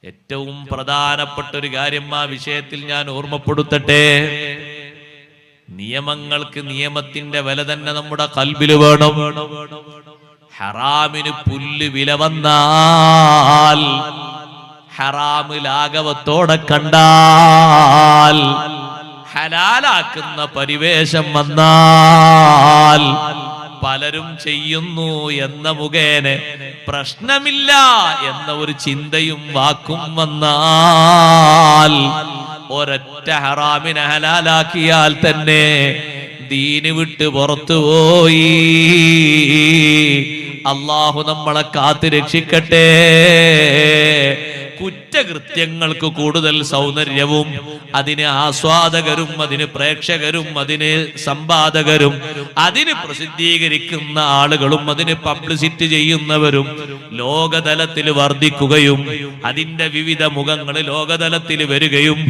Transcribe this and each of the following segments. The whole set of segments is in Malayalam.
ഏറ്റവും പ്രധാനപ്പെട്ട ഒരു കാര്യം ആ വിഷയത്തിൽ ഞാൻ ഓർമ്മപ്പെടുത്തട്ടെ. നിയമങ്ങൾക്ക് നിയമത്തിന്റെ വില തന്നെ നമ്മുടെ ഖൽബില് വേണം. ഹറാമിന് പുല്ല് വില വന്നാൽ, ഹറാമ് ലാഘവത്തോടെ കണ്ടാൽ, ഹലാലാക്കുന്ന പരിവേഷം വന്നാൽ, പലരും ചെയ്യുന്നു എന്ന മുഖേന പ്രശ്നമില്ല എന്ന ഒരു ചിന്തയും വാക്കും വന്നാൽ, ഒരൊറ്റ ഹറാമിനെ ഹലാലാക്കിയാൽ തന്നെ ദീന് വിട്ട് പുറത്തുപോയി. അല്ലാഹു നമ്മളെ കാത്ത് രക്ഷിക്കട്ടെ. കുറ്റകൃത്യങ്ങൾക്ക് കൂടുതൽ സൗന്ദര്യവും അതിന് ആസ്വാദകരും അതിന് പ്രേക്ഷകരും അതിന് സമ്പാദകരും അതിന് പ്രസിദ്ധീകരിക്കുന്ന ആളുകളും അതിന് പബ്ലിസിറ്റി ചെയ്യുന്നവരും ലോകതലത്തിൽ വർദ്ധിക്കുകയും അതിന്റെ വിവിധ മുഖങ്ങൾ ലോകതലത്തിൽ വരികയും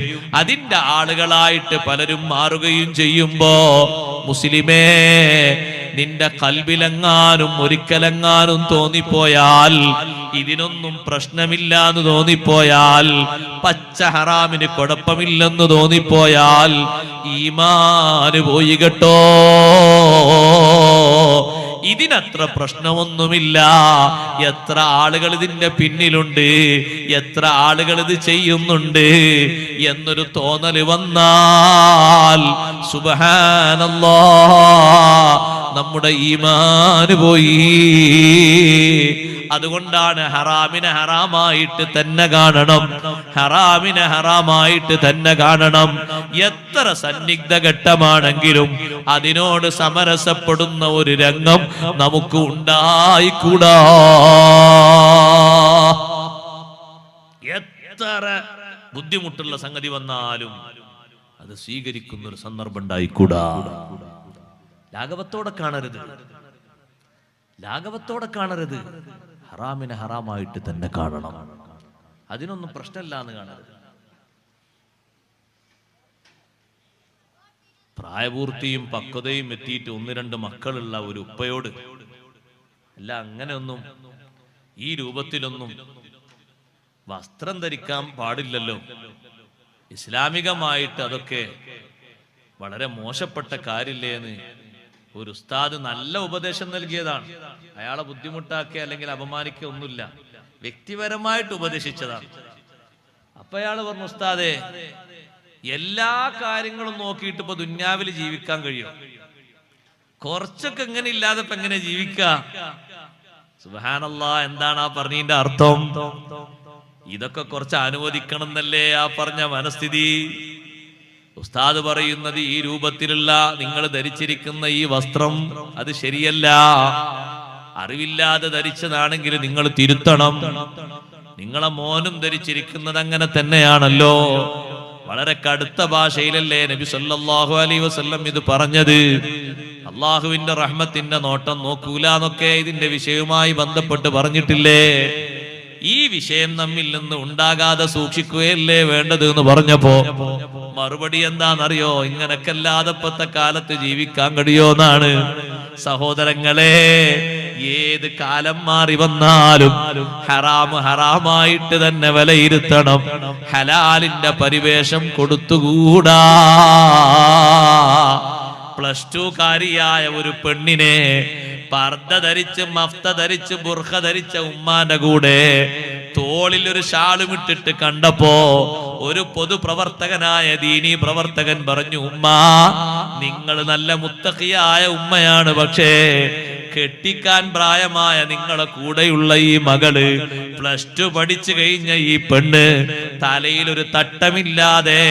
അതിന്റെ ആളുകളായിട്ട് പലരും മാറുകയും ചെയ്യുമ്പോ, മുസ്ലിമേ, നിന്റെ ഖൽബിലെങ്ങാനും ഒരിക്കലെങ്ങാനും തോന്നിപ്പോയാൽ, ഇതിനൊന്നും പ്രശ്നമില്ല എന്ന് തോന്നിപ്പോയാൽ, പച്ച ഹറാമിന് കുഴപ്പമില്ലെന്ന് തോന്നിപ്പോയാൽ, ഈമാന് പോയി കേട്ടോ. ഇതിനത്ര പ്രശ്നമൊന്നുമില്ല. എത്ര ആളുകൾ ഇതിന്റെ പിന്നിലുണ്ട്, എത്ര ആളുകൾ ഇത് ചെയ്യുന്നുണ്ട് എന്നൊരു തോന്നല് വന്നാൽ, സുബ്ഹാനല്ലാഹ്, നമ്മുടെ ഈമാന് പോയി. അതുകൊണ്ടാണ് ഹറാമിനെ ഹറാമായിട്ട് തന്നെ കാണണം, ഹറാമിനെ ഹറാമായിട്ട് തന്നെ കാണണം. എത്ര സന്നിഗ്ധ ഘട്ടമാണെങ്കിലും അതിനോട് സമരസപ്പെടുന്ന ഒരു രംഗം നമുക്ക് ഉണ്ടായിക്കൂടാ. എത്ര ബുദ്ധിമുട്ടുള്ള സംഗതി വന്നാലും അത് സ്വീകരിക്കുന്ന ഒരു സന്ദർഭം ഉണ്ടായിക്കൂടാ. ലാഘവത്തോടെ കാണരുത്, ലാഘവത്തോടെ കാണരുത്. ഹറാമിനെ ഹറാമായിട്ട് തന്നെ കാണണം. അതിനൊന്നും പ്രശ്നമില്ല എന്ന് കാണരുത്. പ്രായപൂർത്തിയും പക്വതയും എത്തിയിട്ട് 1-2 മക്കളുള്ള ഒരു ഉപ്പയോട് അല്ല, അങ്ങനെയൊന്നും ഈ രൂപത്തിലൊന്നും വസ്ത്രം ധരിക്കാൻ പാടില്ലല്ലോ. ഇസ്ലാമികമായിട്ട് അതൊക്കെ വളരെ മോശപ്പെട്ട കാര്യമില്ലേ എന്ന് ഒരു ഉസ്താദ് നല്ല ഉപദേശം നൽകിയതാണ്. അയാളെ ബുദ്ധിമുട്ടാക്കുക അല്ലെങ്കിൽ അപമാനിക്കുക ഒന്നുമില്ല, വ്യക്തിപരമായിട്ട് ഉപദേശിച്ചതാണ്. അപ്പൊ അയാൾ പറഞ്ഞു, ഉസ്താദേ, എല്ലാ കാര്യങ്ങളും നോക്കിയിട്ട് ഇപ്പൊ ദുന്യാവിൽ ജീവിക്കാൻ കഴിയും, കുറച്ചൊക്കെ എങ്ങനെ ഇല്ലാതെ ഇപ്പൊ എങ്ങനെ ജീവിക്കുക? സുബ്ഹാനല്ലാഹ്, എന്താണ് ആ പറഞ്ഞതിന്റെ അർത്ഥം? ഇതൊക്കെ കുറച്ച് അനുവദിക്കണം എന്നല്ലേ ആ പറഞ്ഞ മനസ്ഥിതി? ഉസ്താദ് പറയുന്നത്, ഈ രൂപത്തിലുള്ള നിങ്ങൾ ധരിച്ചിരിക്കുന്ന ഈ വസ്ത്രം അത് ശരിയല്ല. അറിവില്ലാതെ ധരിച്ചതാണെങ്കിൽ നിങ്ങൾ തിരുത്തണം. നിങ്ങളെ മോനും ധരിച്ചിരിക്കുന്നത് അങ്ങനെ തന്നെയാണല്ലോ. വളരെ കടുത്ത ഭാഷയിലല്ലേ നബി സല്ലല്ലാഹു അലൈഹി വസല്ലം ഇത് പറഞ്ഞത്? അള്ളാഹുവിന്റെ റഹ്മത്തിന്റെ നോട്ടം നോക്കൂല എന്നൊക്കെ ഇതിന്റെ വിഷയവുമായി ബന്ധപ്പെട്ട് പറഞ്ഞിട്ടില്ലേ? ഈ വിഷയം നമ്മിൽ നിന്ന് ഉണ്ടാകാതെ സൂക്ഷിക്കുകയല്ലേ വേണ്ടത് എന്ന് പറഞ്ഞപ്പോ മറുപടി എന്താണെന്നറിയോ? ഇങ്ങനൊക്കെ അല്ലാതെ ഇപ്പത്തെ കാലത്ത് ജീവിക്കാൻ കഴിയോന്നാണ്. സഹോദരങ്ങളെ, ഏത് കാലം മാറി വന്നാലും ഹറാമ് ഹറാമായിട്ട് തന്നെ വിലയിരുത്തണം. ഹലാലിന്റെ പരിവേഷം കൊടുത്തുകൂടാ. +2 കാരിയായ ഒരു പെണ്ണിനെ പർദ്ദ ധരിച്ച് മഫ്ത ധരിച്ച് ബുർഖ ധരിച്ച ഉമ്മാന്റെ കൂടെ തോളിൽ ഒരു ഷാളും ഇട്ടിട്ട് കണ്ടപ്പോ ഒരു പൊതുപ്രവർത്തകനായ ദീനീ പ്രവർത്തകൻ പറഞ്ഞു, ഉമ്മ, നിങ്ങൾ നല്ല മുത്തഖിയായ ഉമ്മയാണ്, പക്ഷേ കെട്ടിക്കാൻ പ്രായമായ നിങ്ങളെ കൂടെയുള്ള ഈ മകള് +2 പഠിച്ചു കഴിഞ്ഞ ഈ പെണ്ണ് തലയിൽ ഒരു തട്ടമില്ലാതെ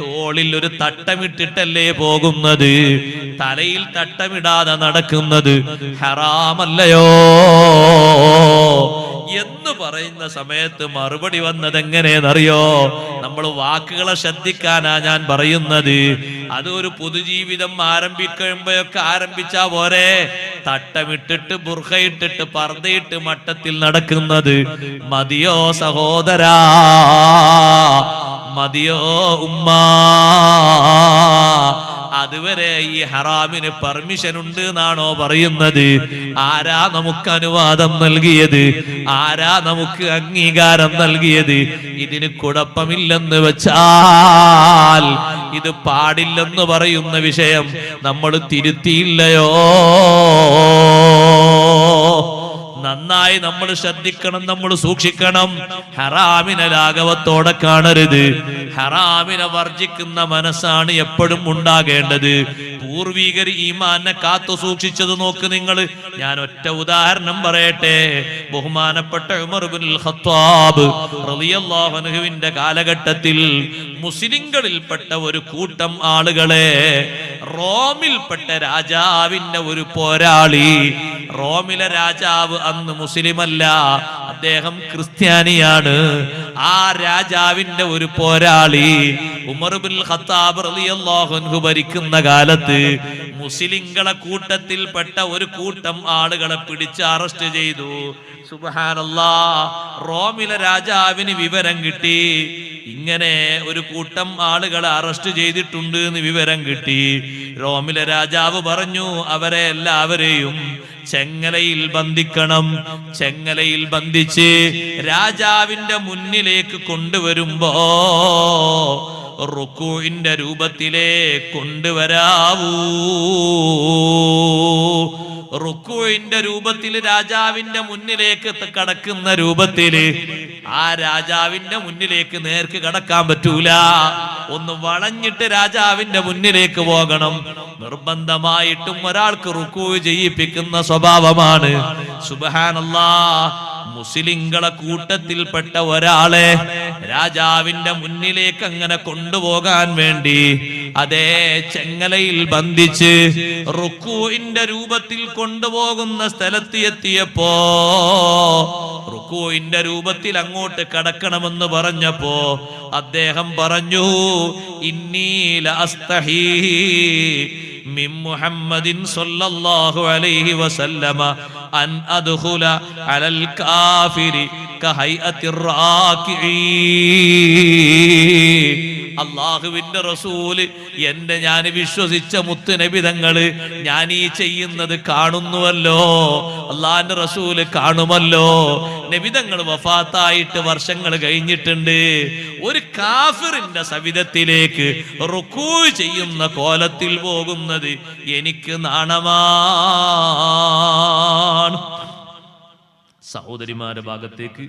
തോളിൽ ഒരു തട്ടമിട്ടിട്ടല്ലേ പോകുന്നത്? തലയിൽ തട്ടമിടാതെ നടക്കുന്നത് ഹറാമല്ലയോ എന്ന് പറയുന്ന സമയത്ത് മറുപടി വന്നത് എങ്ങനെയെന്നറിയോ? നമ്മൾ വാക്കുകളെ ശ്രദ്ധിക്കാനാ ഞാൻ പറയുന്നത്. അതൊരു പൊതുജീവിതം ആരംഭിക്കുമ്പോഴൊക്കെ ആരംഭിച്ചാ പോരെ. തട്ടമിട്ടിട്ട് ബുർഖയിട്ടിട്ട് പർദ്ദയിട്ട് മട്ടത്തിൽ നടക്കുന്നത് മതിയോ സഹോദരാ? മതിയോ ഉമ്മ? അതുവരെ ഈ ഹറാമിന് പെർമിഷൻ ഉണ്ട് എന്നാണോ പറയുന്നത്? ആരാ നമുക്ക് അനുവാദം നൽകിയത്? ആരാ നമുക്ക് അംഗീകാരം നൽകിയത്? ഇതിന് കുഴപ്പമില്ലെന്ന് വെച്ചാൽ ഇത് പാടില്ലെന്ന് പറയുന്ന വിഷയം നമ്മൾ തിരുത്തിയില്ലയോ? നന്നായി നമ്മൾ ശ്രദ്ധിക്കണം, നമ്മൾ സൂക്ഷിക്കണം. ഹറാമിനെ ലാഘവത്തോടെ കാണരുത്. ഹറാമിനെ വർജിക്കുന്ന മനസ്സാണ് എപ്പോഴും ഉണ്ടാകേണ്ടത്. പൂർവികർ ഈമാനെ കാത്തു സൂക്ഷിച്ചത് നോക്ക് നിങ്ങൾ. ഞാൻ ഒറ്റ ഉദാഹരണം പറയട്ടെ. ബഹുമാനപ്പെട്ട ഉമർ ഇബ്നുൽ ഖത്താബ് റളിയല്ലാഹു അൻഹുവിന്റെ കാലഘട്ടത്തിൽ മുസ്ലിങ്ങളിൽപ്പെട്ട ഒരു കൂട്ടം ആളുകളെ റോമിൽപ്പെട്ട രാജാവിന്റെ ഒരു പോരാളി, റോമിലെ രാജാവ് അന്ന് മുസ്ലിമല്ല, അദ്ദേഹം ക്രിസ്ത്യാനിയാണ്. ആ രാജാവിന്റെ ഒരു പോരാളി ഉമർ ഇബ്നുൽ ഖത്താബ് റളിയല്ലാഹു അൻഹു ഭരിക്കുന്ന കാലത്ത് മുസ്ലിങ്ങളെ കൂട്ടത്തിൽപ്പെട്ട ഒരു കൂട്ടം ആളുകളെ പിടിച്ച് അറസ്റ്റ് ചെയ്തു. സുബ്ഹാനല്ലാഹ്. റോമിലെ രാജാവിന് വിവരം കിട്ടി, ഇങ്ങനെ ഒരു കൂട്ടം ആളുകളെ അറസ്റ്റ് ചെയ്തിട്ടുണ്ട് എന്ന് വിവരം കിട്ടി. റോമിലെ രാജാവ് പറഞ്ഞു, അവരെ എല്ലാവരെയും ചെങ്ങലയിൽ ബന്ധിക്കണം. ചെങ്ങലയിൽ ബന്ധിച്ച് രാജാവിന്റെ മുന്നിലേക്ക് കൊണ്ടുവരുമ്പോ റുക്കൂഇന്റെ രൂപത്തിലേ കൊണ്ടുവരാവൂ. റുക്കൂഇന്റെ രൂപത്തിൽ രാജാവിന്റെ മുന്നിലേക്ക് കടക്കുന്ന രൂപത്തില് ആ രാജാവിന്റെ മുന്നിലേക്ക് നേർക്ക് കടക്കാൻ പറ്റൂല. ഒന്ന് വളഞ്ഞിട്ട് രാജാവിന്റെ മുന്നിലേക്ക് പോകണം. നിർബന്ധമായിട്ടും ഒരാൾക്ക് റുക്കൂ ചെയ്യിപ്പിക്കുന്ന സ്വഭാവമാണ്. സുബ്ഹാനല്ലാഹ്. മുസ്ലിങ്ങളെ കൂട്ടത്തിൽപ്പെട്ട ഒരാളെ രാജാവിന്റെ മുന്നിലേക്ക് അങ്ങനെ കൊണ്ടുപോകാൻ വേണ്ടി അതേ ചെങ്ങലയിൽ ബന്ധിച്ച് റുക്കൂഇന്റെ രൂപത്തിൽ കൊണ്ടുപോകുന്ന സ്ഥലത്ത് എത്തിയപ്പോ റുക്കൂഇന്റെ രൂപത്തിൽ അങ്ങോട്ട് കടക്കണമെന്ന് പറഞ്ഞപ്പോ അദ്ദേഹം പറഞ്ഞു, ഇന്നി ലഅസ്തഹീ മിൻ മുഹമ്മദിൻ സ്വല്ലല്ലാഹു അലൈഹി വസല്ലമ അൻ അദ്ഖുല അലൽ കാഫിരി കഹൈഅത്തിർ റാകിഈ. അല്ലാഹുവിന്റെ റസൂല്, ഞാൻ വിശ്വസിച്ച മുത്ത് നബി തങ്ങള് ഞാൻ ഈ ചെയ്യുന്നത് കാണുന്നുവല്ലോ, അള്ളാഹിന്റെ റസൂല് കാണുമല്ലോ. നബി തങ്ങൾ വഫാത്തായിട്ട് വർഷങ്ങൾ കഴിഞ്ഞിട്ടുണ്ട്. ഒരു കാഫിറിന്റെ സവിധത്തിലേക്ക് റുക്കൂ ചെയ്യുന്ന കോലത്തിൽ പോകുന്നത് എനിക്ക് നാണമാണ്. സഹോദരിമാരുടെ ഭാഗത്തേക്ക്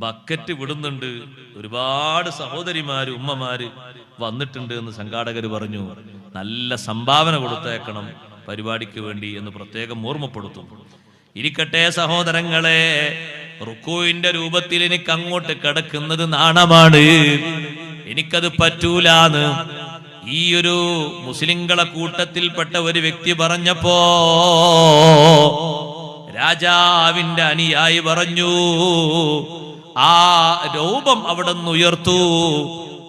ബക്കറ്റ് വിടുന്നുണ്ട്. ഒരുപാട് സഹോദരിമാര് ഉമ്മമാര് വന്നിട്ടുണ്ട് എന്ന് സംഘാടകര് പറഞ്ഞു. നല്ല സംഭാവന കൊടുത്തേക്കണം പരിപാടിക്ക് വേണ്ടി എന്ന് പ്രത്യേകം ഓർമ്മപ്പെടുത്തും. ഇരിക്കട്ടെ സഹോദരങ്ങളെ, റുക്കൂഇന്റെ രൂപത്തിൽ എനിക്ക് അങ്ങോട്ട് കിടക്കുന്നത് നാണമാണ്, എനിക്കത് പറ്റൂലാന്ന് ഈ ഒരു മുസ്ലിങ്ങളെ കൂട്ടത്തിൽപ്പെട്ട ഒരു വ്യക്തി പറഞ്ഞപ്പോ രാജാവിന്റെ അനുയായി പറഞ്ഞു, ആ രൂപം അവിടെ നിന്ന് ഉയർത്തു.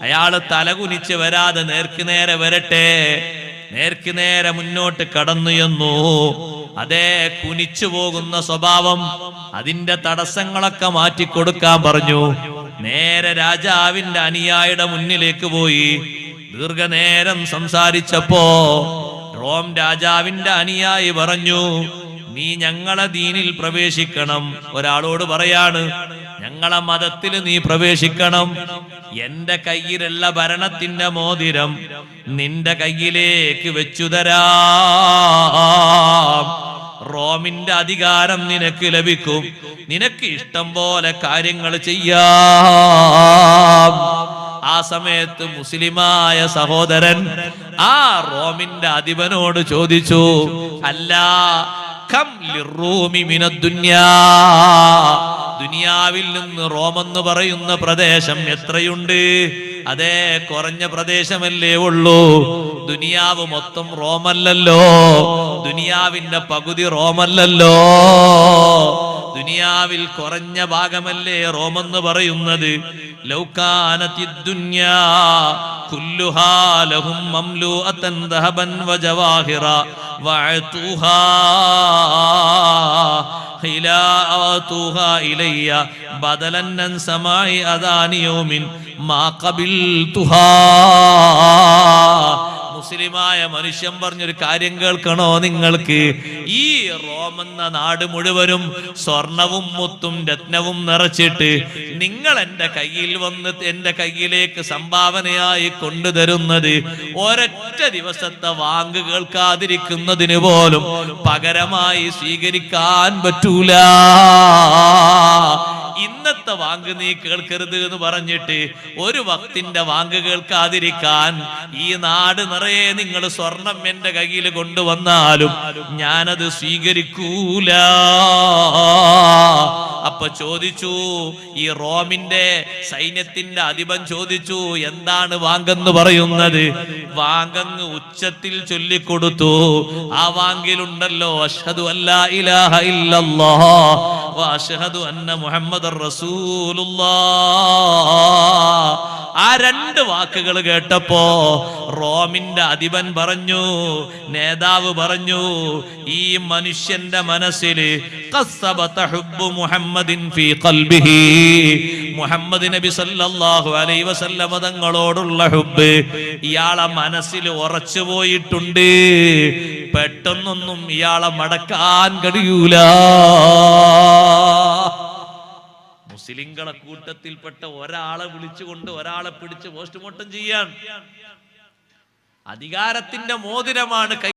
അയാള് തലകുനിച്ച് വരാതെ നേർക്ക് നേരെ വരട്ടെ. നേർക്ക് നേരെ മുന്നോട്ട് കടന്നു എന്നു. അതേ കുനിച്ചു പോകുന്ന സ്വഭാവം, അതിന്റെ തടസ്സങ്ങളൊക്കെ മാറ്റിക്കൊടുക്കാൻ പറഞ്ഞു. നേരെ രാജാവിന്റെ അനുയായിയുടെ മുന്നിലേക്ക് പോയി. ദീർഘനേരം സംസാരിച്ചപ്പോ റോം രാജാവിന്റെ അനുയായി പറഞ്ഞു, നീ ഞങ്ങളെ ദീനിൽ പ്രവേശിക്കണം. ഒരാളോട് പറയാണ്, ഞങ്ങളെ മതത്തിൽ നീ പ്രവേശിക്കണം. എന്റെ കയ്യിലുള്ള ഭരണത്തിന്റെ മോതിരം നിന്റെ കയ്യിലേക്ക് വെച്ചു തരാം. റോമിന്റെ അധികാരം നിനക്ക് ലഭിക്കും. നിനക്ക് ഇഷ്ടം പോലെ കാര്യങ്ങൾ ചെയ്യാം. ആ സമയത്ത് മുസ്ലിമായ സഹോദരൻ ആ റോമിന്റെ അധിപനോട് ചോദിച്ചു, അല്ല, കം ലിറൂമി മിനദ് ദുനിയാ, ദുനിയാവിൽ നിന്ന് റോം എന്ന് പറയുന്ന പ്രദേശം എത്രയുണ്ട്? അതേ, കുറഞ്ഞ പ്രദേശമല്ലേ ഉള്ളൂ. ദുനിയാവ് മൊത്തം റോമല്ലല്ലോ, ദുനിയാവിന്റെ പകുതി റോമല്ലല്ലോ. ദുനിയാവിൽ കുറഞ്ഞ ഭാഗമല്ലേ റോമെന്ന് പറയുന്നത്. ലൗകാനത്തിദ് ദുനിയാ കുല്ലുഹാ ലഹും മംലൂഅതൻ ദഹബൻ വജവാഹിറ വഅതുഹാ ഖിലാഅതുഹാ ഇലയ്യ ബദലൻ അൻ സമാഇ അദാനി യൗമിൻ മാ ഖബിൽതുഹാ. മുസ്ലിമായ മനുഷ്യൻ പറഞ്ഞൊരു കാര്യം കേൾക്കണോ നിങ്ങൾക്ക്? ഈ റോം എന്ന നാട് മുഴുവനും സ്വർണവും മുത്തും രത്നവും നിറച്ചിട്ട് നിങ്ങൾ എന്റെ കയ്യിൽ വന്ന് എന്റെ കയ്യിലേക്ക് സംഭാവനയായി കൊണ്ടുതരുന്നത് ഒരൊറ്റ ദിവസത്തെ വാങ്ക് കേൾക്കാതിരിക്കുന്നതിന് പോലും പകരമായി സ്വീകരിക്കാൻ പറ്റൂല. ഇന്നത്തെ വാങ്ക് നീ കേൾക്കരുത് എന്ന് പറഞ്ഞിട്ട് ഒരു വക്തിന്റെ വാങ്ക് കേൾക്കാതിരിക്കാൻ ഈ നാട് നിറയെ നിങ്ങൾ സ്വർണം എന്റെ കയ്യിൽ കൊണ്ടുവന്നാലും ഞാനത് സ്വീകരിക്കൂല. അപ്പൊ ചോദിച്ചു, ഈ റോമിന്റെ സൈന്യത്തിന്റെ അധിപൻ ചോദിച്ചു, എന്താണ് വാങ്കെന്ന് പറയുന്നത്? വാങ്കങ്ങ് ഉച്ചത്തിൽ ചൊല്ലിക്കൊടുത്തു. ആ വാങ്കിലുണ്ടല്ലോ അഷ്ഹദു അല്ലാ ഇലാഹ ഇല്ലല്ലാഹ് വ അഷ്ഹദു അന്ന മുഹമ്മദർ റസൂലുള്ളാഹ്. ആ രണ്ട് വാക്കുകൾ കേട്ടപ്പോ റോമിന്റെ അധിപൻ പറഞ്ഞു, നേതാവ് പറഞ്ഞു, ഈ മനുഷ്യന്റെ മനസ്സിൽ മുഹമ്മദ് നബി സല്ലല്ലാഹു അലൈഹി വസല്ലമ തങ്ങളോടുള്ള ഹുബ്ബ് ഇയാളെ മനസ്സിൽ ഉറച്ചു പോയിട്ടുണ്ട്. പെട്ടെന്നൊന്നും ഇയാളെ മടക്കാൻ കഴിയൂല. മുസ്ലിങ്ങളെ കൂട്ടത്തിൽപ്പെട്ട ഒരാളെ വിളിച്ചുകൊണ്ട് ഒരാളെ പിടിച്ച് പോസ്റ്റ്മോർട്ടം ചെയ്യാൻ അധികാരത്തിന്റെ മോതിരമാണ് കൈ